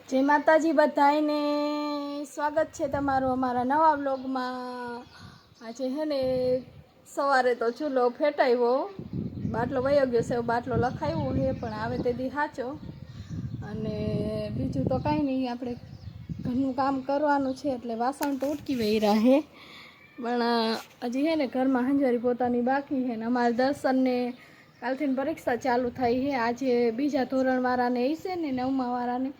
જય માતાજી બધાને, સ્વાગત છે તમારું અમારા નવા વ્લોગમાં। આજે હે ને સવારે તો ચૂલો ફેટાવ્યો, બાટલો વયો ગયો છે, બાટલો લખાવ્યો છે પણ આવે તે દી સાચો। અને બીજું તો કાંઈ નહીં, આપણે ઘરનું કામ કરવાનું છે એટલે વાસણ તો ઉટકી વહ્યા છે, પણ હજી હે ને ઘરમાં હંજવારી પોતાની બાકી છે ને અમારે દર્શનને કાલથી પરીક્ષા ચાલુ થઈ છે। આજે બીજા ધોરણવાળાને એ છે ને 9મા વાળાને,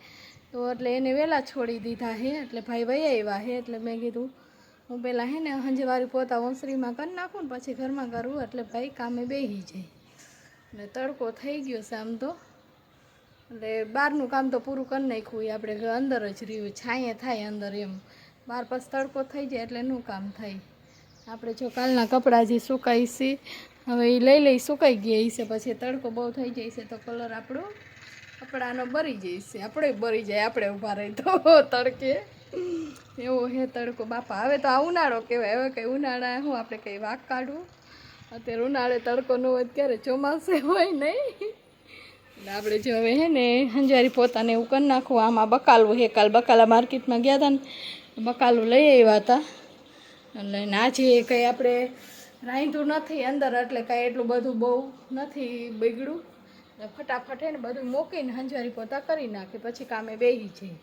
તો એટલે એને વહેલા છોડી દીધા છે, એટલે ભાઈ વહી આવ્યા છે। એટલે મેં કીધું હું પહેલાં હે ને હંજવારી પોતા ઓસરીમાં કરી નાખું ને પછી ઘરમાં કરવું, એટલે ભાઈ કામે બેસી જાય। અને તડકો થઈ ગયો છે આમ તો, એટલે બહારનું કામ તો પૂરું કરી નાખ્યું, આપણે અંદર જ રહ્યું, છાંયે થાય અંદર, એમ બહાર પછી તડકો થઈ જાય એટલે એનું કામ થાય। આપણે જો કાલના કપડાં જે સુકાઈ છે હવે એ લઈ સુકાઈ ગયા છે, પછી તડકો બહુ થઈ જાય છે તો કલર આપણો કપડાનો બરી જાય છે, આપણે બરી જાય, આપણે ઊભા રહી તો તડકે એવો હે તડકો બાપા। હવે તો આ ઉનાળો કહેવાય, હવે કંઈ ઉનાળા શું આપણે કંઈ વાક કાઢવું, અત્યારે ઉનાળે તડકો ન હોય ક્યારે ચોમાસે હોય નહીં। આપણે જો હવે હે ને હંજવારી પોતાને એવું કરી નાખવું। આમાં બકાલું છે, કાલ બકાલા માર્કેટમાં ગયા હતા ને બકાલું લઈ આવ્યા હતા, એટલે આજે કંઈ આપણે રાંધ્યું નથી અંદર, એટલે કાંઈ એટલું બધું બહુ નથી બગડ્યું, ફટાફટ હે ને બધું મૂકીને હંજવારી પોતા કરી નાખે પછી કામે બેસી જાય।